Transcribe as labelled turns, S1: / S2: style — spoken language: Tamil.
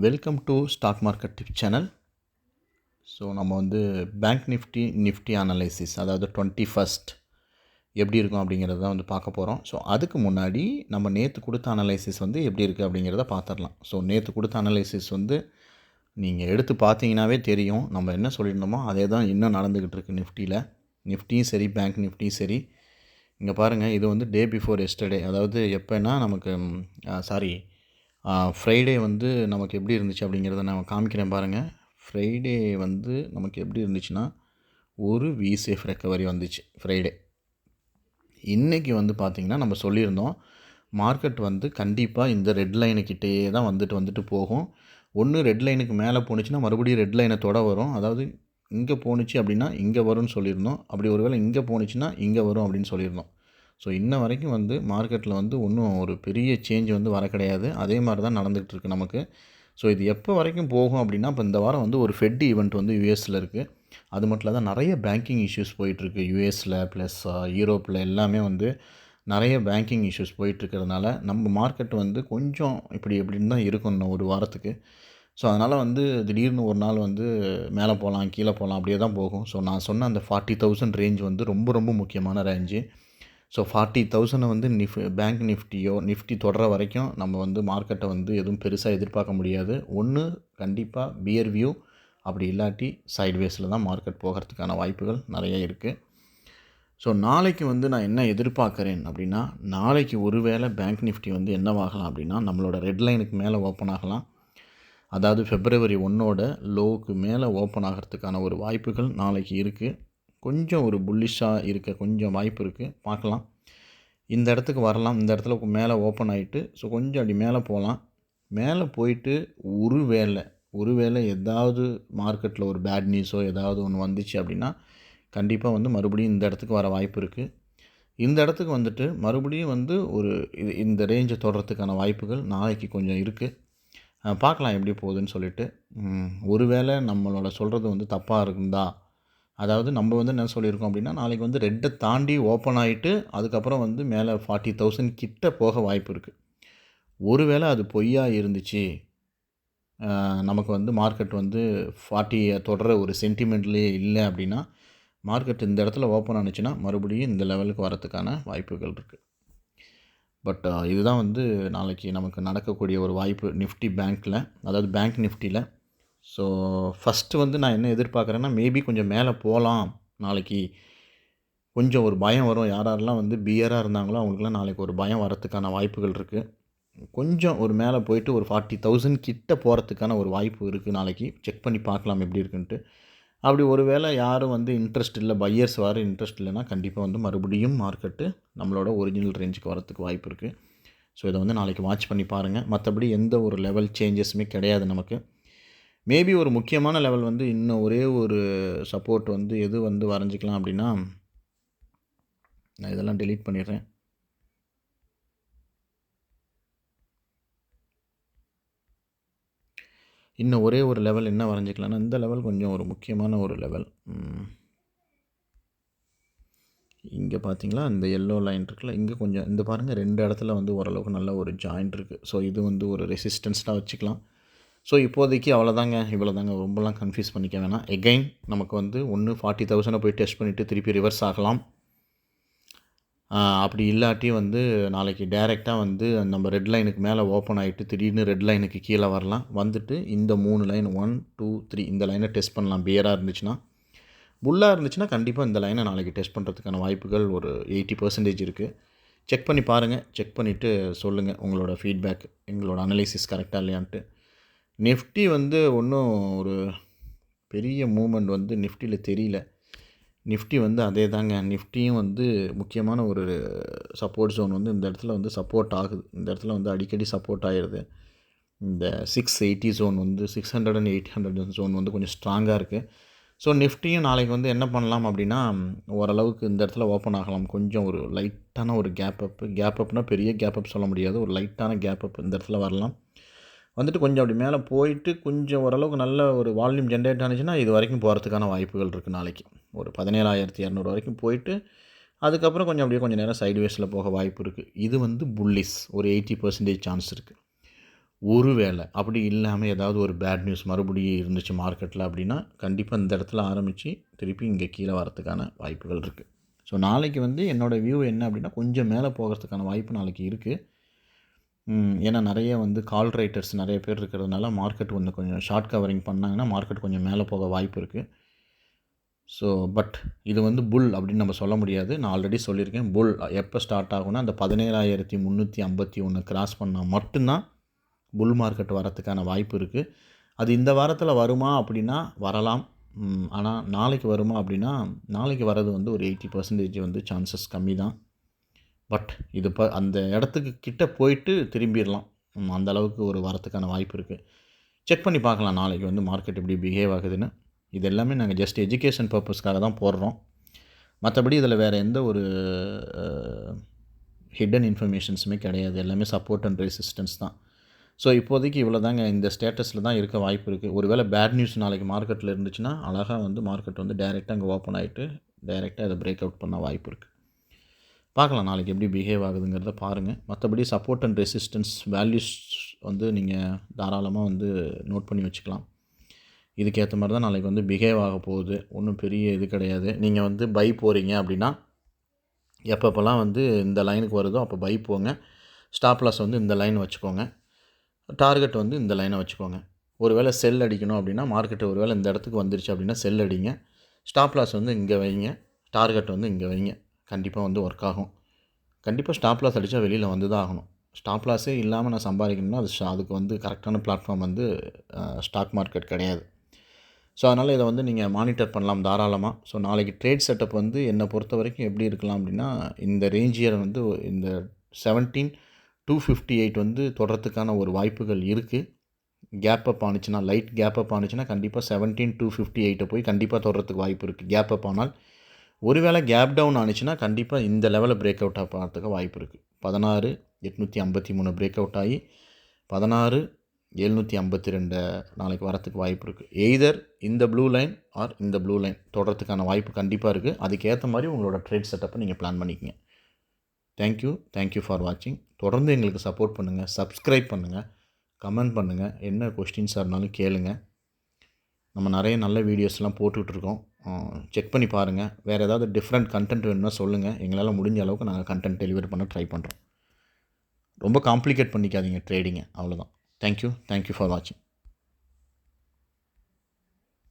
S1: Welcome to stock market tip channel. So நம்ம வந்து பேங்க் நிஃப்டி அனலைசிஸ், அதாவது 21st எப்படி இருக்கும் அப்படிங்கிறத தான் வந்து பார்க்க போகிறோம். ஸோ அதுக்கு முன்னாடி நம்ம நேற்று கொடுத்த அனலைசிஸ் வந்து எப்படி இருக்குது அப்படிங்கிறத பார்த்துடலாம். ஸோ நேற்று கொடுத்த அனலைசிஸ் வந்து நீங்கள் எடுத்து பார்த்தீங்கன்னாவே தெரியும், நம்ம என்ன சொல்லியிருந்தோமோ அதே தான் இன்னும் நடந்துக்கிட்டு இருக்குது நிஃப்டியில். நிஃப்டியும் சரி, பேங்க் நிஃப்டியும் சரி. இங்கே பாருங்கள், இது வந்து டே பிஃபோர் எஸ்டர்டே, அதாவது எப்போனா நமக்கு ஃப்ரைடே வந்து நமக்கு எப்படி இருந்துச்சு அப்படிங்கிறத நான் காமிக்கிறேன் பாருங்கள். ஃப்ரைடே வந்து நமக்கு எப்படி இருந்துச்சுன்னா, ஒரு விசேஃப் ரெக்கவரி வந்துச்சு ஃப்ரைடே. இன்றைக்கி வந்து பார்த்திங்கன்னா நம்ம சொல்லியிருந்தோம், மார்க்கெட் வந்து கண்டிப்பாக இந்த ரெட் லைனுக்கிட்டேயே தான் வந்துட்டு போகும். ஒன்று ரெட் லைனுக்கு மேலே போணுச்சுன்னா மறுபடியும் ரெட் லைனை தொட வரும். அதாவது இங்கே போணுச்சு அப்படின்னா இங்கே வரும்னு சொல்லியிருந்தோம். அப்படி ஒருவேளை இங்கே போணுச்சுன்னா இங்கே வரும் அப்படின்னு சொல்லியிருந்தோம். ஸோ இன்ன வரைக்கும் வந்து மார்க்கெட்டில் வந்து ஒன்றும் ஒரு பெரிய சேஞ்ச் வந்து வர கிடையாது. அதே மாதிரி தான் நடந்துகிட்டு இருக்குது நமக்கு. ஸோ இது எப்போ வரைக்கும் போகும் அப்படின்னா, இப்போ இந்த வாரம் வந்து ஒரு ஃபெட் ஈவெண்ட் வந்து யூஎஸில் இருக்குது. அது மட்டும் இல்லாத நிறைய பேங்கிங் இஷ்யூஸ் போயிட்டுருக்கு யூஎஸில், ப்ளஸ் யூரோப்பில் எல்லாமே வந்து நிறைய பேங்கிங் இஷ்யூஸ் போயிட்டுருக்கிறதுனால நம்ம மார்க்கெட் வந்து கொஞ்சம் இப்படின்னு தான் இருக்கும் இன்னும் ஒரு வாரத்துக்கு. ஸோ அதனால் வந்து திடீர்னு ஒரு நாள் வந்து மேலே போகலாம், கீழே போகலாம், அப்படியே தான் போகும். ஸோ நான் சொன்ன அந்த 40,000 ரேஞ்ச் வந்து ரொம்ப முக்கியமான ரேஞ்சு. ஸோ 40,000 வந்து பேங்க் நிஃப்டி தொடர வரைக்கும் நம்ம வந்து மார்க்கெட்டை வந்து எதுவும் பெருசாக எதிர்பார்க்க முடியாது. ஒன்று கண்டிப்பாக பியர் வியூ, அப்படி இல்லாட்டி சைட்வேஸில் தான் மார்க்கெட் போகிறதுக்கான வாய்ப்புகள் நிறைய இருக்குது. ஸோ நாளைக்கு வந்து நான் என்ன எதிர்பார்க்குறேன் அப்படின்னா, நாளைக்கு ஒருவேளை பேங்க் நிஃப்டி வந்து என்னவாகலாம் அப்படின்னா, நம்மளோட ரெட் லைனுக்கு மேலே ஓப்பன் ஆகலாம். அதாவது February 1ஓட லோவுக்கு மேலே ஓப்பன் ஆகிறதுக்கான ஒரு வாய்ப்புகள் நாளைக்கு இருக்குது. கொஞ்சம் ஒரு புல்லிஷாக இருக்க கொஞ்சம் வாய்ப்பு இருக்குது, பார்க்கலாம். இந்த இடத்துக்கு வரலாம், இந்த இடத்துல மேலே ஓப்பன் ஆகிட்டு ஸோ கொஞ்சம் அப்படி மேலே போகலாம். மேலே போயிட்டு ஒருவேளை ஏதாவது மார்க்கெட்டில் ஒரு பேட் நியூஸோ ஏதாவது ஒன்று வந்துச்சு அப்படின்னா கண்டிப்பாக வந்து மறுபடியும் இந்த இடத்துக்கு வர வாய்ப்பு இருக்குது. இந்த இடத்துக்கு வந்துட்டு மறுபடியும் வந்து இந்த ரேஞ்சை தொடர்றதுக்கான வாய்ப்புகள் நாளைக்கு கொஞ்சம் இருக்குது. பார்க்கலாம் எப்படி போகுதுன்னு சொல்லிட்டு. ஒருவேளை நம்மளோட சொல்கிறது வந்து தப்பாக இருந்தா, அதாவது நம்ம வந்து என்ன சொல்லியிருக்கோம் அப்படின்னா, நாளைக்கு வந்து ரெட்டை தாண்டி ஓப்பன் ஆகிட்டு அதுக்கப்புறம் வந்து மேலே 40,000 கிட்ட போக வாய்ப்பு இருக்குது. ஒருவேளை அது பொய்யா இருந்துச்சு, நமக்கு வந்து மார்க்கெட் வந்து 40 தொடர ஒரு சென்டிமெண்ட்லேயே இல்லை அப்படின்னா, மார்க்கெட் இந்த இடத்துல ஓப்பன் ஆனிச்சுன்னா மறுபடியும் இந்த லெவலுக்கு வரத்துக்கான வாய்ப்புகள் இருக்குது. பட் இதுதான் வந்து நாளைக்கு நமக்கு நடக்கக்கூடிய ஒரு வாய்ப்பு நிஃப்டி பேங்க்கில், அதாவது பேங்க் நிஃப்டியில். ஸோ ஃபஸ்ட்டு வந்து நான் என்ன எதிர்பார்க்குறேன்னா, மேபி கொஞ்சம் மேலே போகலாம் நாளைக்கு. கொஞ்சம் ஒரு பயம் வரும். யாரெல்லாம் வந்து பியராக இருந்தாங்களோ அவங்களுக்குலாம் நாளைக்கு ஒரு பயம் வரத்துக்கான வாய்ப்புகள் இருக்குது. கொஞ்சம் ஒரு மேலே போயிட்டு ஒரு 40,000 கிட்ட போகிறதுக்கான ஒரு வாய்ப்பு இருக்குது நாளைக்கு. செக் பண்ணி பார்க்கலாம் எப்படி இருக்குன்ட்டு. அப்படி ஒரு வேளை யாரும் வந்து இன்ட்ரெஸ்ட் இல்லை, பையர்ஸ் இன்ட்ரெஸ்ட் இல்லைன்னா கண்டிப்பாக வந்து மறுபடியும் மார்க்கெட்டு நம்மளோட ஒரிஜினல் ரேஞ்சுக்கு வரத்துக்கு வாய்ப்பு இருக்குது. ஸோ இதை வந்து நாளைக்கு வாட்ச் பண்ணி பாருங்கள். மற்றபடி எந்த ஒரு லெவல் சேஞ்சஸுமே கிடையாது நமக்கு. மேபி ஒரு முக்கியமான லெவல் வந்து இன்னும் ஒரே ஒரு சப்போர்ட் வந்து எது வந்து வரைஞ்சிக்கலாம் அப்படின்னா, நான் இதெல்லாம் டெலீட் பண்ணிடுறேன். இன்னும் ஒரே ஒரு லெவல் என்ன வரைஞ்சிக்கலாம்னா, இந்த லெவல் கொஞ்சம் ஒரு முக்கியமான ஒரு லெவல். இங்கே பார்த்தீங்களா, இந்த எல்லோ லைன் இருக்குல்ல, இங்கே கொஞ்சம் இந்த பாருங்கள், 2 இடத்துல வந்து ஓரளவுக்கு நல்ல ஒரு ஜாயிண்ட் இருக்குது. ஸோ இது வந்து ஒரு ரெசிஸ்டன்ஸ்டாக வச்சுக்கலாம். ஸோ இப்போதைக்கு அவ்வளோதாங்க, இவ்வளோதாங்க, ரொம்பலாம் கன்ஃபியூஸ் பண்ணிக்க வேணாம். எகைன் நமக்கு வந்து ஒன்று 40,000 போய் டெஸ்ட் பண்ணிவிட்டு திருப்பி ரிவர்ஸ் ஆகலாம். அப்படி இல்லாட்டி வந்து நாளைக்கு டைரெக்டாக வந்து நம்ம ரெட் லைனுக்கு மேலே ஓப்பன் ஆகிட்டு திடீர்னு ரெட் லைனுக்கு கீழே வரலாம். வந்துட்டு இந்த 3 லைன் 1, 2, 3 இந்த லைனை டெஸ்ட் பண்ணலாம். பியராக இருந்துச்சுன்னா, புல்லாக இருந்துச்சுன்னா கண்டிப்பாக இந்த லைனை நாளைக்கு டெஸ்ட் பண்ணுறதுக்கான வாய்ப்புகள் ஒரு 80% இருக்குது. செக் பண்ணி பாருங்கள். செக் பண்ணிவிட்டு சொல்லுங்கள் உங்களோட ஃபீட்பேக், எங்களோட அனலைசிஸ் கரெக்டாக இல்லையான்ட்டு. நிஃப்டி வந்து ஒன்றும் ஒரு பெரிய மூமெண்ட் வந்து நிஃப்டியில் தெரியல. நிஃப்டி வந்து அதே தாங்க. நிஃப்டியும் வந்து முக்கியமான ஒரு சப்போர்ட் ஜோன் வந்து இந்த இடத்துல வந்து சப்போர்ட் ஆகுது. இந்த இடத்துல வந்து அடிக்கடி சப்போர்ட் ஆகிடுது. இந்த 680 ஜோன் வந்து 600 and 800 ஜோன் வந்து கொஞ்சம் ஸ்ட்ராங்காக இருக்குது. ஸோ நிஃப்டியும் நாளைக்கு வந்து என்ன பண்ணலாம் அப்படின்னா, ஓரளவுக்கு இந்த இடத்துல ஓப்பன் ஆகலாம். கொஞ்சம் ஒரு லைட்டான ஒரு கேப் அப்னால் பெரிய கேப் அப் சொல்ல முடியாது, ஒரு லைட்டான கேப் அப் இந்த இடத்துல வரலாம். வந்துட்டு கொஞ்சம் அப்படி மேலே போயிட்டு கொஞ்சம் ஓரளவுக்கு நல்ல ஒரு வால்யூம் ஜென்ரேட் ஆனிச்சுன்னா இது வரைக்கும் போகிறதுக்கான வாய்ப்புகள் இருக்குது நாளைக்கு. ஒரு 17,200 வரைக்கும் போயிட்டு அதுக்கப்புறம் கொஞ்சம் நேரம் சைட்வேஸில் போக வாய்ப்பு இருக்குது. இது வந்து புல்லிஸ் ஒரு 80% சான்ஸ் இருக்குது. ஒரு வேளை அப்படி இல்லாமல் ஏதாவது ஒரு பேட் நியூஸ் மறுபடியும் இருந்துச்சு மார்க்கெட்டில் அப்படின்னா கண்டிப்பாக இந்த இடத்துல ஆரம்பித்து திருப்பி இங்கே கீழே வரத்துக்கான வாய்ப்புகள் இருக்குது. ஸோ நாளைக்கு வந்து என்னோடய வியூ என்ன அப்படின்னா கொஞ்சம் மேலே போகிறதுக்கான வாய்ப்பு நாளைக்கு இருக்குது. ஏன்னா நிறைய வந்து கால் ரைட்டர்ஸ் நிறைய பேர் இருக்கிறதுனால மார்க்கெட் வந்து கொஞ்சம் ஷார்ட் கவரிங் பண்ணாங்கன்னா மார்க்கெட் கொஞ்சம் மேலே போக வாய்ப்பு இருக்குது. ஸோ பட் இது வந்து புல் அப்படின்னு நம்ம சொல்ல முடியாது. நான் ஆல்ரெடி சொல்லியிருக்கேன், புல் எப்போ ஸ்டார்ட் ஆகும்னா அந்த 17,351 கிராஸ் பண்ணால் மட்டும்தான் புல் மார்க்கெட் வரத்துக்கான வாய்ப்பு இருக்குது. அது இந்த வாரத்தில் வருமா அப்படின்னா வரலாம். ஆனால் நாளைக்கு வருமா அப்படின்னா நாளைக்கு வர்றது வந்து ஒரு 80% வந்து சான்சஸ் கம்மி தான். பட் இது அந்த இடத்துக்கு கிட்ட போயிட்டு திரும்பிடலாம். அந்த அளவுக்கு ஒரு வரத்துக்கான வாய்ப்பு இருக்குது. செக் பண்ணி பார்க்கலாம் நாளைக்கு வந்து மார்க்கெட் எப்படி பிஹேவ் ஆகுதுன்னு. இது எல்லாமே நாங்கள் ஜஸ்ட் எஜுகேஷன் பர்பஸ்க்காக தான் போடுறோம். மற்றபடி இதில் வேறு எந்த ஒரு ஹிடன் இன்ஃபர்மேஷன்ஸுமே கிடையாது. எல்லாமே சப்போர்ட் அண்ட் ரெசிஸ்டன்ஸ் தான். ஸோ இப்போதைக்கு இவ்வளோ தாங்க, இந்த ஸ்டேட்டஸில் தான் இருக்க வாய்ப்பு இருக்குது. ஒருவேளை பேட் நியூஸ் நாளைக்கு மார்க்கெட்டில் இருந்துச்சுன்னா அழகாக வந்து மார்க்கெட் வந்து டைரெக்டாக அங்கே ஓப்பன் ஆகிட்டு டைரெக்டாக அதை பிரேக் அவுட் பண்ண வாய்ப்பு இருக்குது. பார்க்கலாம் நாளைக்கு எப்படி பிஹேவ் ஆகுதுங்கிறத பாருங்கள். மற்றபடி சப்போர்ட் அண்ட் ரெசிஸ்டன்ஸ் வேல்யூஸ் வந்து நீங்கள் தாராளமாக வந்து நோட் பண்ணி வச்சுக்கலாம். இதுக்கேற்ற மாதிரி தான் நாளைக்கு வந்து பிஹேவ் ஆக போகுது. ஒன்றும் பெரிய இது கிடையாது. நீங்கள் வந்து பை போகிறீங்க அப்படின்னா எப்பப்போலாம் வந்து இந்த லைனுக்கு வருதோ அப்போ பை போங்க. ஸ்டாப் லாஸ் வந்து இந்த லைன் வச்சுக்கோங்க. டார்கெட் வந்து இந்த லைனை வச்சுக்கோங்க. ஒரு வேளை செல் அடிக்கணும் அப்படின்னா மார்க்கெட்டு ஒரு வேளை இந்த இடத்துக்கு வந்துருச்சு அப்படின்னா செல் அடிங்க. ஸ்டாப் லாஸ் வந்து இங்கே வைங்க, டார்கெட் வந்து இங்கே வைங்க. கண்டிப்பாக வந்து ஒர்க் ஆகும். கண்டிப்பாக ஸ்டாப் லாஸ் அடித்தா வெளியில் வந்து தான் ஆகணும். ஸ்டாப் லாஸே இல்லாமல் நான் சம்பாதிக்கணும்னா அதுக்கு வந்து கரெக்டான பிளாட்ஃபார்ம் வந்து ஸ்டாக் மார்க்கெட் கிடையாது. ஸோ அதனால் இதை வந்து நீங்கள் மானிட்டர் பண்ணலாம் தாராளமாக. ஸோ நாளைக்கு ட்ரேட் செட்டப் வந்து என்னை பொறுத்த வரைக்கும் எப்படி இருக்கலாம் அப்படின்னா இந்த ரேஞ்சியர் வந்து இந்த 17,258 வந்து தொடர்றதுக்கான ஒரு வாய்ப்புகள் இருக்குது. கேப் அப் ஆனிச்சுன்னா லைட் கேப் அப் ஆனிச்சுன்னா கண்டிப்பாக 17,258 போய் கண்டிப்பாக தொடர்றதுக்கு வாய்ப்பு இருக்குது. கேப் அப் ஆனால் ஒருவேளை கேப் டவுன் ஆனிச்சுன்னா கண்டிப்பாக இந்த லெவலில் பிரேக் அவுட் ஆகிறதுக்கு வாய்ப்பு இருக்குது. 16,853 பிரேக் அவுட் ஆகி 16,752 நாளைக்கு வரத்துக்கு வாய்ப்பு இருக்குது. எய்தர் இந்த ப்ளூ லைன் ஆர் இந்த ப்ளூ லைன் தொடர்றதுக்கான வாய்ப்பு கண்டிப்பாக இருக்குது. அதுக்கேற்ற மாதிரி உங்களோட ட்ரேட் செட்டப்பை நீங்கள் பிளான் பண்ணிக்கங்க. தேங்க்யூ ஃபார் வாட்சிங். தொடர்ந்து எங்களுக்கு சப்போர்ட் பண்ணுங்கள், சப்ஸ்கிரைப் பண்ணுங்கள், கமெண்ட் பண்ணுங்கள், என்ன கொஸ்டின்ஸாக இருந்தாலும் கேளுங்கள். நம்ம நிறைய நல்ல வீடியோஸ்லாம் போட்டுட்ருக்கோம், செக் பண்ணி பாருங்கள். வேறு ஏதாவது டிஃப்ரெண்ட் கண்டென்ட் வேணும்னா சொல்லுங்கள். எங்களால் முடிஞ்ச அளவுக்கு நாங்கள் கண்டென்ட் டெலிவரி பண்ண ட்ரை பண்ணுறோம். ரொம்ப காம்ப்ளிகேட் பண்ணிக்காதீங்க ட்ரேடிங்கை, அவ்வளோதான். தேங்க்யூ ஃபார் வாட்சிங்.